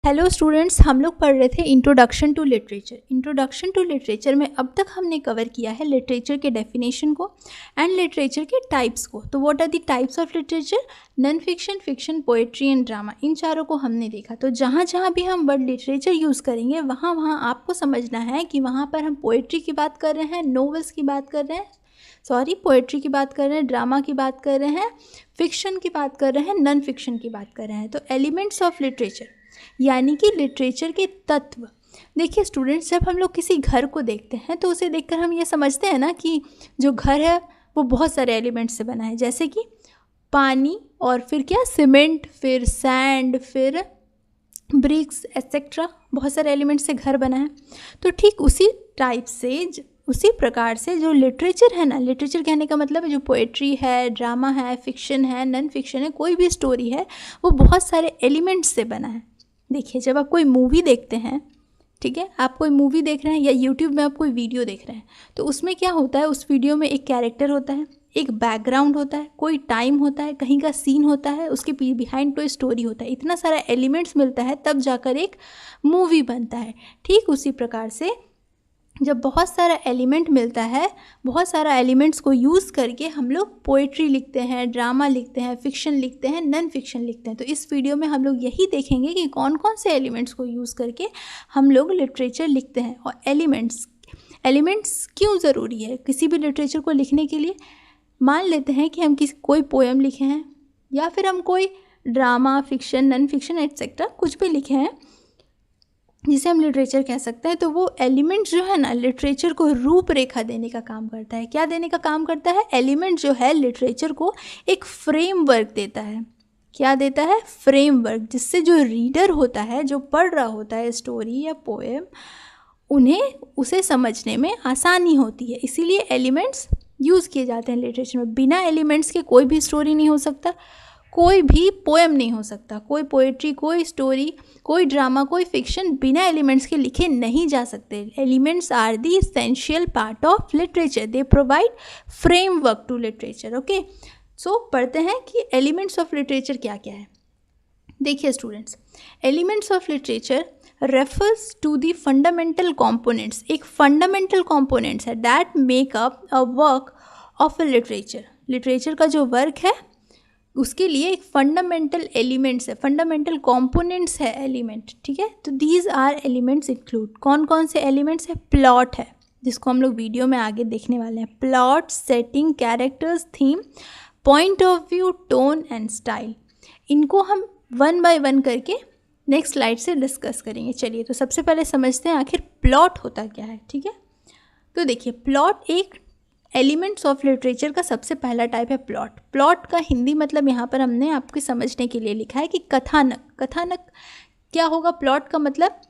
Hello students, हम लोग पढ़ रहे थे introduction to literature. Introduction to literature में अब तक हमने कवर किया है लिटरेचर के डेफिनेशन को एंड लिटरेचर के टाइप्स को। तो what are the types of literature? Non fiction, fiction, poetry and drama. इन चारों को हमने देखा। तो जहाँ जहाँ भी हम वर्ड लिटरेचर यूज़ करेंगे वहाँ वहाँ आपको समझना है कि वहाँ पर हम पोएट्री की बात कर रहे हैं, नोवेल्स की बात कर रहे हैं, पोएट्री की बात कर रहे हैं, ड्रामा की बात कर रहे हैं, फिक्शन की बात कर रहे हैं, नॉन फिक्शन की बात कर रहे हैं। तो एलिमेंट्स ऑफ लिटरेचर यानी कि लिटरेचर के तत्व। देखिए स्टूडेंट्स, जब हम लोग किसी घर को देखते हैं तो उसे देखकर हम ये समझते हैं ना कि जो घर है वो बहुत सारे एलिमेंट्स से बना है, जैसे कि पानी और फिर क्या, सीमेंट, फिर सैंड, फिर ब्रिक्स एक्सेट्रा, बहुत सारे एलिमेंट्स से घर बना है। तो ठीक उसी टाइप से, उसी प्रकार से जो लिटरेचर है ना, लिटरेचर कहने का मतलब है जो पोएट्री है, ड्रामा है, फिक्शन है, नॉन फिक्शन है, कोई भी स्टोरी है, वो बहुत सारे एलिमेंट्स से बना है। देखिए, जब आप कोई मूवी देखते हैं, ठीक है, आप कोई मूवी देख रहे हैं या यूट्यूब में आप कोई वीडियो देख रहे हैं, तो उसमें क्या होता है, उस वीडियो में एक कैरेक्टर होता है, एक बैकग्राउंड होता है, कोई टाइम होता है, कहीं का सीन होता है, उसके बिहाइंड कोई स्टोरी होता है। इतना सारा एलिमेंट्स मिलता है तब जाकर एक मूवी बनता है। ठीक उसी प्रकार से जब बहुत सारा एलिमेंट मिलता है, बहुत सारा एलिमेंट्स को यूज़ करके हम लोग पोएट्री लिखते हैं, ड्रामा लिखते हैं, फिक्शन लिखते हैं, नॉन फिक्शन लिखते हैं। तो इस वीडियो में हम लोग यही देखेंगे कि कौन कौन से एलिमेंट्स को यूज़ करके हम लोग लिटरेचर लिखते हैं। और एलिमेंट्स क्यों ज़रूरी है किसी भी लिटरेचर को लिखने के लिए? मान लेते हैं कि हम कोई पोएम लिखे हैं या फिर हम कोई drama, fiction, non fiction etcetera कुछ भी लिखे हैं जिसे हम लिटरेचर कह सकते हैं। तो वो एलिमेंट जो है ना, लिटरेचर को रूपरेखा देने का काम करता है। क्या देने का काम करता है? एलिमेंट जो है लिटरेचर को एक फ्रेमवर्क देता है। क्या देता है? फ्रेमवर्क, जिससे जो रीडर होता है, जो पढ़ रहा होता है स्टोरी या पोएम, उन्हें उसे समझने में आसानी होती है। इसीलिए एलिमेंट्स यूज़ किए जाते हैं लिटरेचर में। बिना एलिमेंट्स के कोई भी स्टोरी नहीं हो सकता, कोई भी पोएम नहीं हो सकता, कोई पोएट्री, कोई स्टोरी, कोई ड्रामा, कोई फिक्शन बिना एलिमेंट्स के लिखे नहीं जा सकते। Elements are the essential part of literature, they provide framework to literature. Okay, so पढ़ते हैं कि एलिमेंट्स ऑफ लिटरेचर क्या क्या है। देखिए students, elements of literature refers to the fundamental components. एक फंडामेंटल कॉम्पोनेंट्स है that make up a work of a literature. Literature का जो वर्क है उसके लिए एक फंडामेंटल एलिमेंट्स है, फंडामेंटल कंपोनेंट्स है एलिमेंट। ठीक है, तो दीज आर एलिमेंट्स इंक्लूड, कौन कौन से एलिमेंट्स है? प्लॉट है, जिसको हम लोग वीडियो में आगे देखने वाले हैं। Plot, setting, characters, theme, point of view, tone and style. इनको हम वन बाय वन करके नेक्स्ट स्लाइड से डिस्कस करेंगे। चलिए, तो सबसे पहले समझते हैं आखिर प्लॉट होता क्या है। ठीक है, तो देखिए, प्लॉट एक एलिमेंट्स ऑफ लिटरेचर का सबसे पहला टाइप है प्लॉट। प्लॉट का हिंदी मतलब यहाँ पर हमने आपके समझने के लिए लिखा है कि कथानक। कथानक क्या होगा? प्लॉट का मतलब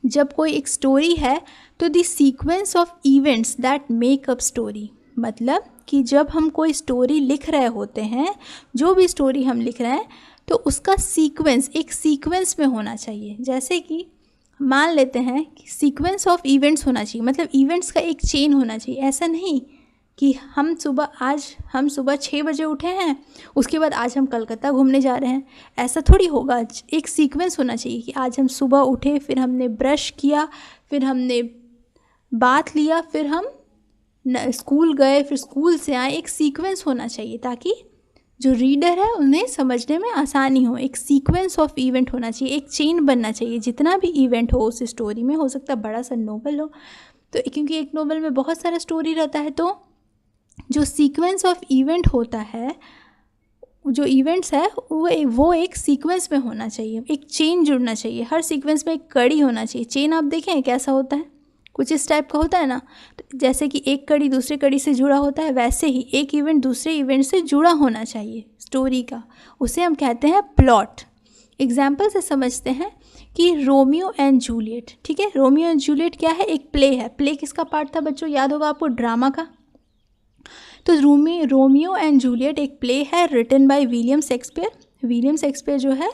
जब कोई एक स्टोरी है तो the sequence of events that make up story. मतलब कि जब हम कोई स्टोरी लिख रहे होते हैं, जो भी स्टोरी हम लिख रहे हैं, तो उसका सीक्वेंस एक सीक्वेंस में होना चाहिए। जैसे कि मान लेते हैं कि सीक्वेंस ऑफ इवेंट्स होना चाहिए, मतलब इवेंट्स का एक चेन होना चाहिए। ऐसा नहीं कि हम सुबह 6 बजे उठे हैं, उसके बाद आज हम कलकत्ता घूमने जा रहे हैं, ऐसा थोड़ी होगा। एक सीक्वेंस होना चाहिए कि आज हम सुबह उठे, फिर हमने ब्रश किया, फिर हमने बाथ लिया, फिर हम स्कूल गए, फिर स्कूल से आए। एक सीक्वेंस होना चाहिए ताकि जो रीडर है उन्हें समझने में आसानी हो। एक सीक्वेंस ऑफ इवेंट होना चाहिए, एक चेन बनना चाहिए। जितना भी इवेंट हो उस स्टोरी में, हो सकता है बड़ा सा नोवेल हो, तो क्योंकि एक नोवेल में बहुत सारा स्टोरी रहता है, तो जो सीक्वेंस ऑफ इवेंट होता है, जो इवेंट्स है वो एक सीक्वेंस में होना चाहिए, एक चेन जुड़ना चाहिए। हर सीक्वेंस में एक कड़ी होना चाहिए। चेन आप देखें कैसा होता है, कुछ इस टाइप का होता है ना। तो जैसे कि एक कड़ी दूसरे कड़ी से जुड़ा होता है, वैसे ही एक इवेंट दूसरे इवेंट से जुड़ा होना चाहिए स्टोरी का। उसे हम कहते हैं प्लॉट। एग्जाम्पल से समझते हैं कि रोमियो एंड जूलियट। ठीक है, रोमियो एंड जूलियट क्या है? एक प्ले है। प्ले किसका पार्ट था बच्चों? याद होगा आपको, ड्रामा का। तो रोमियो एंड जूलियट एक प्ले है written by William Shakespeare. William Shakespeare जो है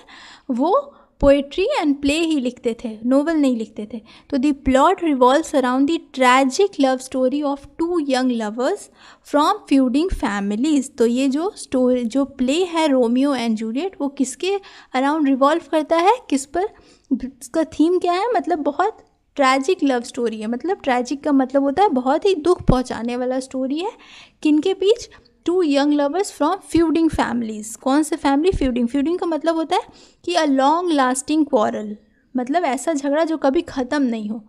वो पोएट्री एंड प्ले ही लिखते थे, नोवेल नहीं लिखते थे। तो the plot revolves around the tragic love story of 2 young lovers from feuding families. तो ये जो प्ले है रोमियो एंड जूलियट, वो किसके अराउंड रिवॉल्व करता है? किस पर? इसका थीम क्या है, मतलब बहुत ट्रैजिक लव स्टोरी है। मतलब ट्रैजिक का मतलब होता है बहुत ही दुख पहुंचाने वाला स्टोरी है। किनके बीच? Two young lovers from feuding families. कौन से फैमिली? फ्यूडिंग। फ्यूडिंग का मतलब होता है कि अ लॉन्ग लास्टिंग क्वारल, मतलब ऐसा झगड़ा जो कभी ख़त्म नहीं हो।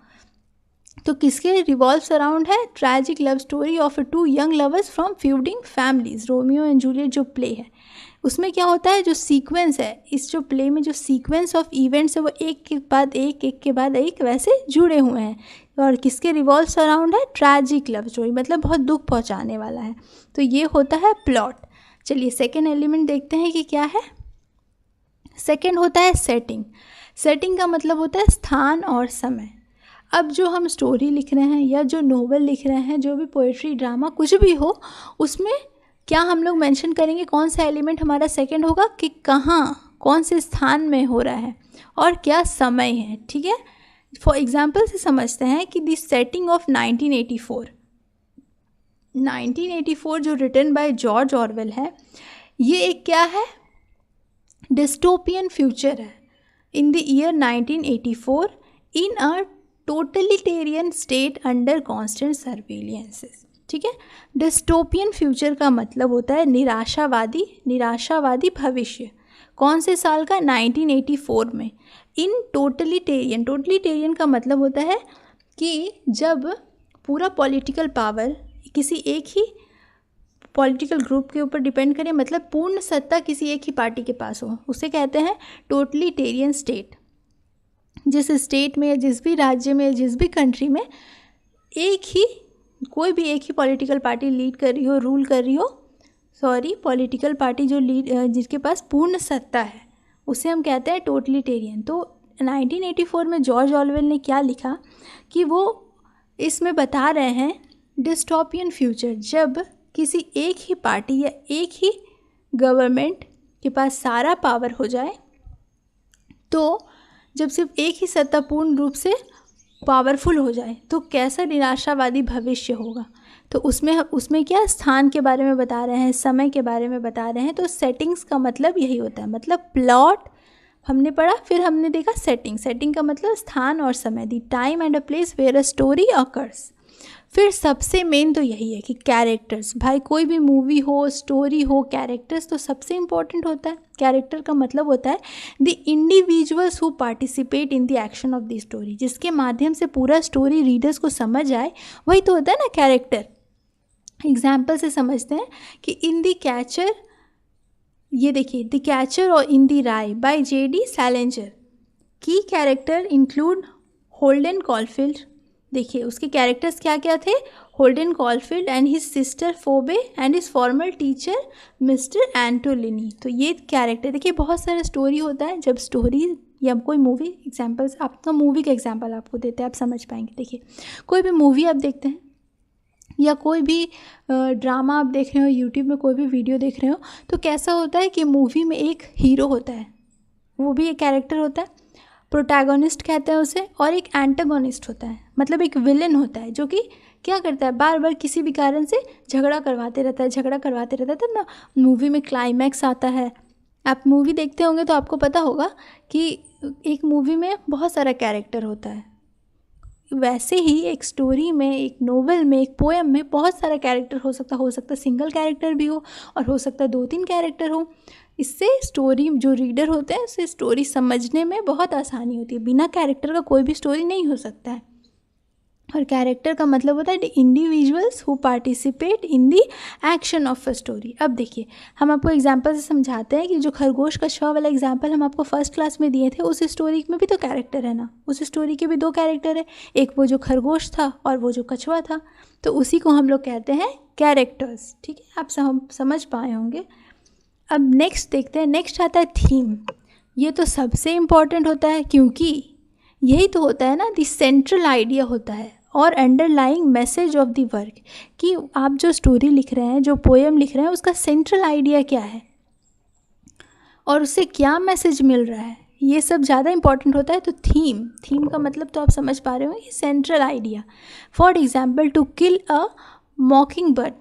तो किसके रिवॉल्व्स अराउंड है? Tragic love story of two young lovers from feuding families. Romeo and Juliet जो प्ले है उसमें क्या होता है, जो सीक्वेंस है, इस जो प्ले में जो सीक्वेंस ऑफ इवेंट्स है वो एक के बाद एक वैसे जुड़े हुए हैं। और किसके रिवॉल्व्स अराउंड है? ट्रैजिक लव स्टोरी, मतलब बहुत दुख पहुंचाने वाला है। तो ये होता है प्लॉट। चलिए सेकेंड एलिमेंट देखते हैं कि क्या है। सेकेंड होता है सेटिंग। सेटिंग का मतलब होता है स्थान और समय। अब जो हम स्टोरी लिख रहे हैं या जो नोवेल लिख रहे हैं, जो भी पोएट्री, ड्रामा, कुछ भी हो, उसमें क्या हम लोग मेंशन करेंगे, कौन सा एलिमेंट हमारा सेकंड होगा कि कहाँ, कौन से स्थान में हो रहा है और क्या समय है। ठीक है, फॉर एग्जांपल से समझते हैं कि द सेटिंग ऑफ 1984 जो रिटन बाय जॉर्ज ऑरवेल है, ये एक क्या है? डिस्टोपियन फ्यूचर है। In the year 1984 in a totalitarian state under constant surveillances. ठीक है, डिस्टोपियन फ्यूचर का मतलब होता है निराशावादी भविष्य। कौन से साल का? 1984 में। इन टोटलिटेरियन का मतलब होता है कि जब पूरा पॉलिटिकल पावर किसी एक ही पॉलिटिकल ग्रुप के ऊपर डिपेंड करे, मतलब पूर्ण सत्ता किसी एक ही पार्टी के पास हो, उसे कहते हैं टोटलिटेरियन स्टेट। जिस स्टेट में, जिस भी राज्य में, जिस भी कंट्री में कोई भी एक ही पॉलिटिकल पार्टी लीड कर रही हो, रूल कर रही हो, पॉलिटिकल पार्टी जो जिसके पास पूर्ण सत्ता है, उसे हम कहते हैं टोटलिटेरियन। तो 1984 में जॉर्ज ऑरवेल ने क्या लिखा कि वो इसमें बता रहे हैं डिस्टोपियन फ्यूचर, जब किसी एक ही पार्टी या एक ही गवर्नमेंट के पास सारा पावर हो जाए, तो जब सिर्फ एक ही सत्ता पूर्ण रूप से पावरफुल हो जाए तो कैसा निराशावादी भविष्य होगा। तो उसमें क्या स्थान के बारे में बता रहे हैं, समय के बारे में बता रहे हैं। तो सेटिंग्स का मतलब यही होता है, मतलब प्लॉट हमने पढ़ा, फिर हमने देखा सेटिंग का मतलब स्थान और समय, the time and a place where a story occurs. फिर सबसे मेन तो यही है कि कैरेक्टर्स। भाई कोई भी मूवी हो, स्टोरी हो, कैरेक्टर्स तो सबसे इम्पोर्टेंट होता है। कैरेक्टर का मतलब होता है the individuals who participate in the action of the story, जिसके माध्यम से पूरा स्टोरी रीडर्स को समझ आए, वही तो होता है ना कैरेक्टर। एग्जाम्पल से समझते हैं कि इन द कैचर, ये देखिए, द कैचर और in the Rai bye J.D. सैलिंजर। की कैरेक्टर इंक्लूड होल्डन कॉलफील्ड। देखिए उसके कैरेक्टर्स क्या क्या थे? Holden Caulfield and his sister Phoebe and his former teacher mister Antolini. तो ये कैरेक्टर, देखिए बहुत सारा स्टोरी होता है। जब स्टोरी या कोई मूवी, एग्जाम्पल्स, आपका मूवी का एग्जाम्पल आपको देते हैं, आप समझ पाएंगे। देखिए कोई भी मूवी आप देखते हैं या कोई भी ड्रामा आप देख रहे हो, यूट्यूब में कोई भी वीडियो देख रहे हो, तो कैसा होता है कि मूवी में एक हीरो होता है, वो भी एक कैरेक्टर होता है, प्रोटैगोनिस्ट कहते हैं उसे, और एक एंटागोनिस्ट होता है, मतलब एक विलन होता है जो कि क्या करता है, बार बार किसी भी कारण से झगड़ा करवाते रहता है, तब ना मूवी में क्लाइमैक्स आता है। आप मूवी देखते होंगे तो आपको पता होगा कि एक मूवी में बहुत सारा कैरेक्टर होता है, वैसे ही एक स्टोरी में, एक नोवेल में, एक पोएम में बहुत सारा कैरेक्टर हो सकता सिंगल कैरेक्टर भी हो और हो सकता 2-3 कैरेक्टर हो। इससे स्टोरी, जो रीडर होते हैं, उससे स्टोरी समझने में बहुत आसानी होती है। बिना कैरेक्टर का कोई भी स्टोरी नहीं हो सकता है। और कैरेक्टर का मतलब होता है the individuals who participate in the action of a story. अब देखिए हम आपको एग्जांपल से समझाते हैं कि जो खरगोश कछुआ वाला एग्जांपल हम आपको फर्स्ट क्लास में दिए थे, उस स्टोरी में भी तो कैरेक्टर है ना, उस स्टोरी के भी 2 कैरेक्टर है, एक वो जो खरगोश था और वो जो कछुआ था। तो उसी को हम लोग कहते हैं कैरेक्टर्स। ठीक है, आप समझ पाए होंगे। अब नेक्स्ट देखते हैं, नेक्स्ट आता है थीम। ये तो सबसे इम्पॉर्टेंट होता है, क्योंकि यही तो होता है ना, द सेंट्रल आइडिया होता है और underlying message of the work, कि आप जो स्टोरी लिख रहे हैं, जो पोएम लिख रहे हैं, उसका सेंट्रल आइडिया क्या है और उससे क्या मैसेज मिल रहा है, ये सब ज़्यादा इंपॉर्टेंट होता है। तो थीम का मतलब तो आप समझ पा रहे हो, ये central idea. For example, to kill a mockingbird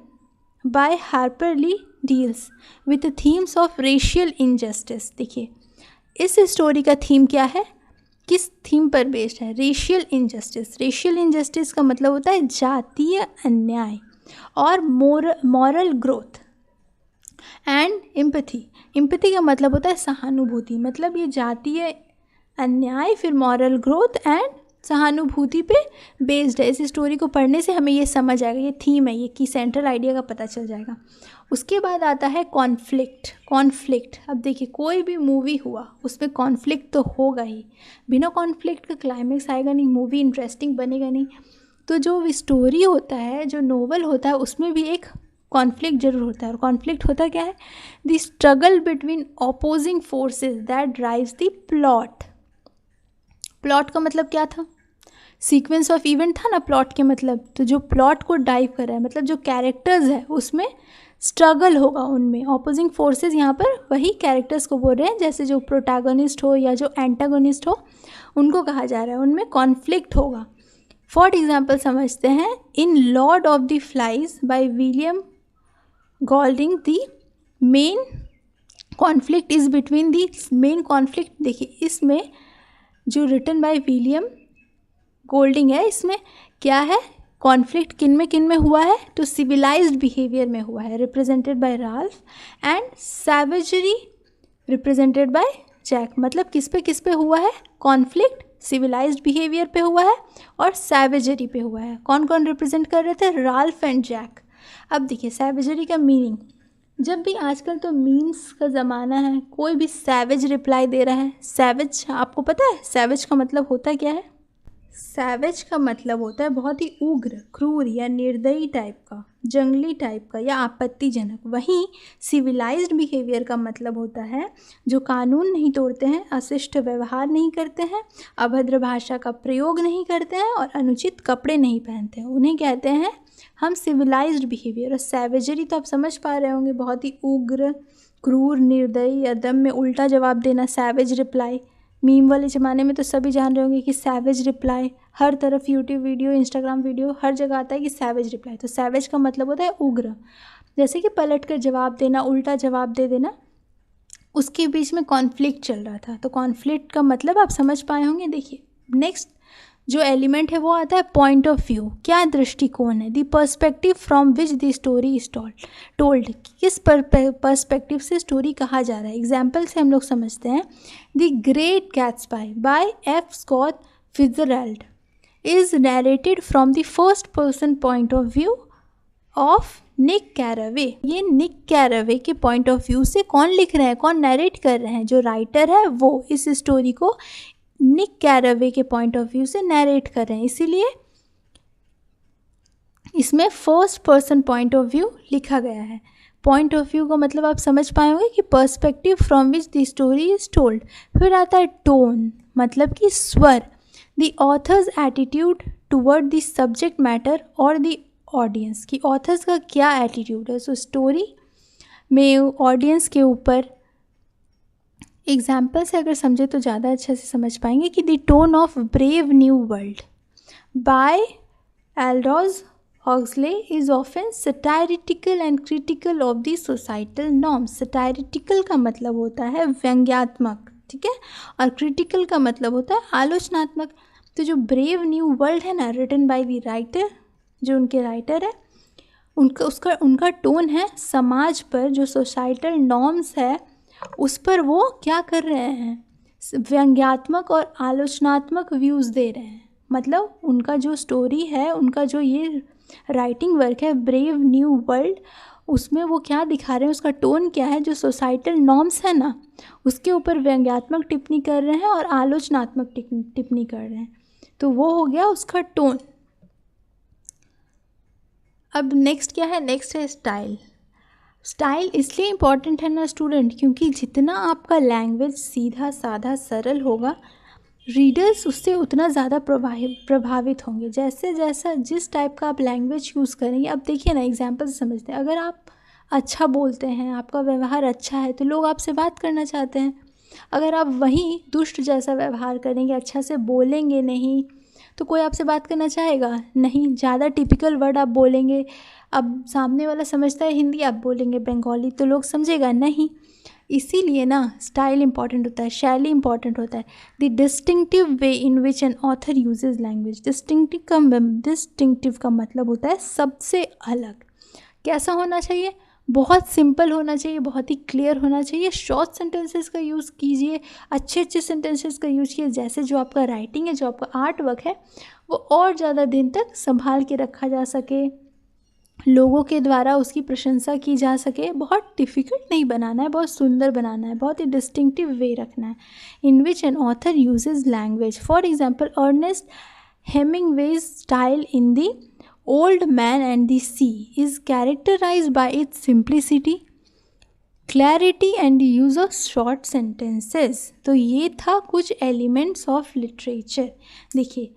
by Harper Lee deals with themes of racial injustice. देखिए इस स्टोरी का थीम क्या है? किस थीम पर बेस्ड है? Racial injustice. रेशियल इनजस्टिस का मतलब होता है जातीय अन्याय। और moral growth and empathy. Empathy का मतलब होता है सहानुभूति। मतलब ये जातीय अन्याय, फिर मॉरल ग्रोथ एंड सहानुभूति पे बेस्ड है। इस स्टोरी को पढ़ने से हमें ये समझ आएगा, ये थीम है, ये की सेंट्रल आइडिया का पता चल जाएगा। उसके बाद आता है कॉन्फ्लिक्ट। कॉन्फ्लिक्ट, अब देखिए कोई भी मूवी हुआ उसमें कॉन्फ्लिक्ट तो होगा ही, बिना कॉन्फ्लिक्ट का क्लाइमेक्स आएगा नहीं, मूवी इंटरेस्टिंग बनेगा नहीं। तो जो स्टोरी होता है, जो नोवेल होता है, उसमें भी एक कॉन्फ्लिक्ट जरूर होता है। और कॉन्फ्लिक्ट होता क्या है? The struggle between opposing forces that drives the plot. Plot का मतलब क्या था? सीक्वेंस ऑफ इवेंट था ना प्लॉट के मतलब। तो जो प्लॉट को ड्राइव कर रहा है, मतलब जो कैरेक्टर्स है उसमें स्ट्रगल होगा, उनमें ऑपोजिंग फोर्सेस। यहाँ पर वही कैरेक्टर्स को बोल रहे हैं, जैसे जो प्रोटैगनिस्ट हो या जो एंटागोनिस्ट हो उनको कहा जा रहा है, उनमें कॉन्फ्लिक्ट होगा। फॉर एग्जाम्पल समझते हैं, in Lord of the Flies by William Golding the main conflict is between the main conflict. देखिए इसमें जो रिटन बाय विलियम गोल्डिंग है, इसमें क्या है? कॉन्फ्लिक्ट किन में हुआ है? तो सिविलाइज्ड बिहेवियर में हुआ है, represented by Ralph, and savagery represented by Jack. मतलब किस पे हुआ है कॉन्फ्लिक्ट? सिविलाइज्ड बिहेवियर पे हुआ है और सैवेजरी पे हुआ है। कौन कौन रिप्रेजेंट कर रहे थे? Ralph and Jack. अब देखिए सैवेजरी का मीनिंग, जब भी आजकल तो मीम्स का ज़माना है, कोई भी सैवेज रिप्लाई दे रहा है। सैवेज, आपको पता है सैवेज का मतलब होता क्या है? सैवेज का मतलब होता है बहुत ही उग्र, क्रूर या निर्दयी टाइप का, जंगली टाइप का या आपत्तिजनक। वहीं सिविलाइज्ड बिहेवियर का मतलब होता है जो कानून नहीं तोड़ते हैं, अशिष्ट व्यवहार नहीं करते हैं, अभद्र भाषा का प्रयोग नहीं करते हैं और अनुचित कपड़े नहीं पहनते हैं, उन्हें कहते हैं हम सिविलाइज्ड बिहेवियर। और सैवेजरी तो आप समझ पा रहे होंगे, बहुत ही उग्र, क्रूर, निर्दयी, अदम्य, उल्टा जवाब देना, सैवेज रिप्लाई। मीम वाले ज़माने में तो सभी जान रहे होंगे कि सैवेज रिप्लाई हर तरफ, यूट्यूब वीडियो, इंस्टाग्राम वीडियो, हर जगह आता है कि सैवेज रिप्लाई। तो सैवेज का मतलब होता है उग्र, जैसे कि पलट कर जवाब देना, उल्टा जवाब दे देना। उसके बीच में कॉन्फ्लिक्ट चल रहा था, तो कॉन्फ्लिक्ट का मतलब आप समझ पाए होंगे। देखिए नेक्स्ट जो एलिमेंट है वो आता है पॉइंट ऑफ व्यू। क्या दृष्टिकोण है? The perspective from which the story is told. किस पर्सपेक्टिव से स्टोरी कहा जा रहा है। एग्जाम्पल से हम लोग समझते हैं, the Great Gatsby by F Scott Fitzgerald is narrated from the first person point of view of Nick Carraway. ये निक कैरावे के पॉइंट ऑफ व्यू से कौन लिख रहे हैं, कौन नरेट कर रहे हैं? जो राइटर है वो इस स्टोरी को निक कैरावे के पॉइंट ऑफ व्यू से नरेट कर रहे हैं, इसीलिए इसमें first person point of view लिखा गया है। पॉइंट ऑफ व्यू का मतलब आप समझ पाएंगे कि perspective from which the story is told. फिर आता है टोन, मतलब कि स्वर। The author's attitude toward the subject matter और द ऑडियंस, की ऑथर्स का क्या एटीट्यूड है। सो स्टोरी में ऑडियंस के ऊपर एग्जाम्पल से अगर समझे तो ज़्यादा अच्छा से समझ पाएंगे कि the tone of Brave New World by Aldous Huxley is often satirical and critical of the societal norms. Satirical का मतलब होता है व्यंग्यात्मक, ठीक है, और क्रिटिकल का मतलब होता है आलोचनात्मक। तो जो ब्रेव न्यू वर्ल्ड है ना, रिटन बाय द राइटर, जो उनके राइटर है, उनका टोन है समाज पर, जो सोसाइटल नॉर्म्स है उस पर वो क्या कर रहे हैं, व्यंग्यात्मक और आलोचनात्मक व्यूज़ दे रहे हैं। मतलब उनका जो स्टोरी है, उनका जो ये राइटिंग वर्क है ब्रेव न्यू वर्ल्ड, उसमें वो क्या दिखा रहे हैं, उसका टोन क्या है, जो सोसाइटल नॉर्म्स है ना उसके ऊपर व्यंग्यात्मक टिप्पणी कर रहे हैं और आलोचनात्मक टिप्पणी कर रहे हैं। तो वो हो गया उसका टोन। अब नेक्स्ट क्या है? नेक्स्ट है स्टाइल। स्टाइल इसलिए इम्पॉर्टेंट है ना स्टूडेंट, क्योंकि जितना आपका लैंग्वेज सीधा साधा सरल होगा, रीडर्स उससे उतना ज़्यादा प्रभावित होंगे। जैसे जैसा जिस टाइप का आप लैंग्वेज यूज़ करेंगे। अब देखिए ना, एग्जाम्पल से समझते हैं, अगर आप अच्छा बोलते हैं, आपका व्यवहार अच्छा है, तो लोग आपसे बात करना चाहते हैं। अगर आप वहीं दुष्ट जैसा व्यवहार करेंगे, अच्छा से बोलेंगे नहीं, तो कोई आपसे बात करना चाहेगा नहीं। ज़्यादा टिपिकल वर्ड आप बोलेंगे, अब सामने वाला समझता है हिंदी, आप बोलेंगे बंगाली, तो लोग समझेगा नहीं। इसीलिए ना स्टाइल इंपॉर्टेंट होता है, शैली इंपॉर्टेंट होता है। The distinctive way in which an author uses language. Distinctive का मतलब होता है सबसे अलग। कैसा होना चाहिए? बहुत सिंपल होना चाहिए, बहुत ही क्लियर होना चाहिए। शॉर्ट सेंटेंसेस का यूज़ कीजिए, अच्छे सेंटेंसेस का यूज़ कीजिए, जैसे जो आपका राइटिंग है, जो आपका आर्ट वर्क है, वो और ज़्यादा दिन तक संभाल के रखा जा सके, लोगों के द्वारा उसकी प्रशंसा की जा सके। बहुत डिफ़िकल्ट नहीं बनाना है, बहुत सुंदर बनाना है, बहुत ही डिस्टिंक्टिव वे रखना है। In which an author uses language, for example Ernest Hemingway's style in the Old Man and the Sea is characterised by its simplicity, clarity and use of short sentences. तो ये था कुछ elements of literature. देखिए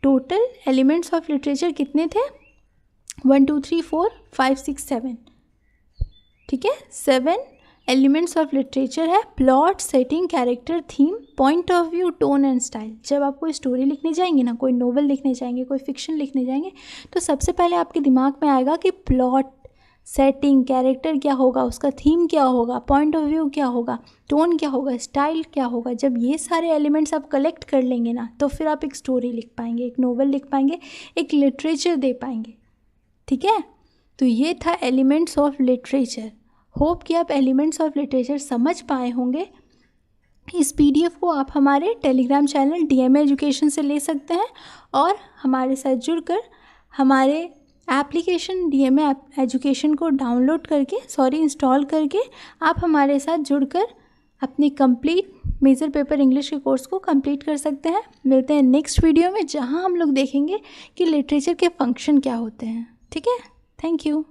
total elements of literature कितने थे? 1 2 3 4 5 6 7, ठीक है। 7 elements of literature है। Plot, setting, character, theme, point of view, tone and style. जब आप कोई स्टोरी लिखने जाएंगे ना, कोई नोवेल लिखने जाएंगे, कोई फिक्शन लिखने जाएंगे, तो सबसे पहले आपके दिमाग में आएगा कि प्लॉट, सेटिंग, कैरेक्टर क्या होगा, उसका थीम क्या होगा, पॉइंट ऑफ व्यू क्या होगा, टोन क्या होगा, स्टाइल क्या होगा। जब ये सारे एलिमेंट्स आप कलेक्ट कर लेंगे ना, तो फिर आप एक स्टोरी लिख पाएंगे, एक नोवेल लिख पाएंगे, एक लिटरेचर दे पाएंगे, ठीक है। तो ये था एलिमेंट्स ऑफ लिटरेचर। होप कि आप एलिमेंट्स ऑफ लिटरेचर समझ पाए होंगे। इस पीडीएफ को आप हमारे टेलीग्राम चैनल डीएमए एजुकेशन से ले सकते हैं और हमारे साथ जुड़कर हमारे एप्लीकेशन डीएमए एजुकेशन को डाउनलोड करके इंस्टॉल करके आप हमारे साथ जुड़कर अपनी कंप्लीट मेजर पेपर इंग्लिश के कोर्स को कंप्लीट कर सकते हैं। मिलते हैं नेक्स्ट वीडियो में, जहां हम लोग देखेंगे कि लिटरेचर के फंक्शन क्या होते हैं, ठीक है। Thank you.